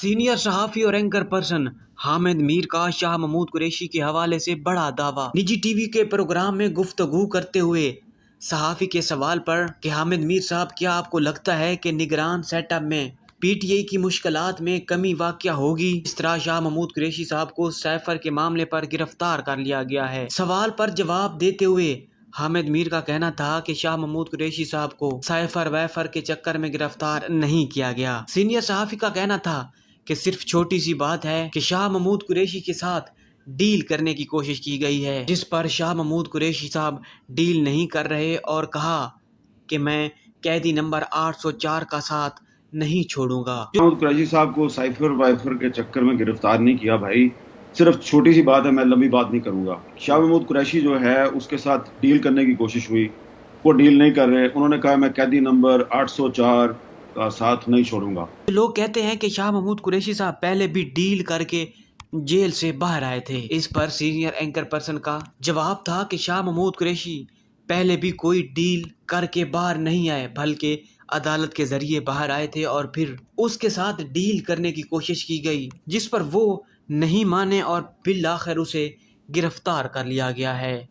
Senior صحافی اور anchor person Hamid میر کا شاہ محمود قریشی کے حوالے سے بڑا دعویٰ۔ نجی ٹی وی کے پروگرام میں گفتگو کرتے ہوئے صحافی کے سوال پر کہ حامد میر صاحب کیا آپ کو لگتا ہے کہ نگران سیٹ اپ میں پی ٹی آئی کی مشکلات میں کمی واقع ہوگی؟ اس طرح شاہ محمود قریشی صاحب کو سیفر کے معاملے پر گرفتار کر لیا گیا ہے۔ سوال پر جواب دیتے ہوئے حامد میر کا کہنا تھا کہ شاہ محمود قریشی صاحب کو سیفر ویفر کے چکر میں گرفتار نہیں کیا گیا۔ سینئر صحافی کا کہنا تھا کہ صرف چھوٹی سی بات ہے کہ شاہ محمود قریشی کے ساتھ ڈیل کرنے کی کوشش کی گئی ہے، جس پر شاہ محمود قریشی صاحب ڈیل نہیں کر رہے اور کہا کہ میں قیدی نمبر 804 کا ساتھ نہیں چھوڑوں گا۔ محمود قریشی صاحب کو سائفر وائفر کے چکر میں گرفتار نہیں کیا بھائی، صرف چھوٹی سی بات ہے، میں لمبی بات نہیں کروں گا۔ شاہ محمود قریشی جو ہے اس کے ساتھ ڈیل کرنے کی کوشش ہوئی، وہ ڈیل نہیں کر رہے، انہوں نے کہا میں قیدی نمبر 804 کا ساتھ نہیں چھوڑوں گا۔ لوگ کہتے ہیں کہ شاہ محمود قریشی صاحب پہلے بھی ڈیل کر کے جیل سے باہر آئے تھے۔ اس پر سینئر اینکر پرسن کا جواب تھا کہ شاہ محمود قریشی پہلے بھی کوئی ڈیل کر کے باہر نہیں آئے، بلکہ عدالت کے ذریعے باہر آئے تھے اور پھر اس کے ساتھ ڈیل کرنے کی کوشش کی گئی، جس پر وہ نہیں مانے اور بالآخر اسے گرفتار کر لیا گیا ہے۔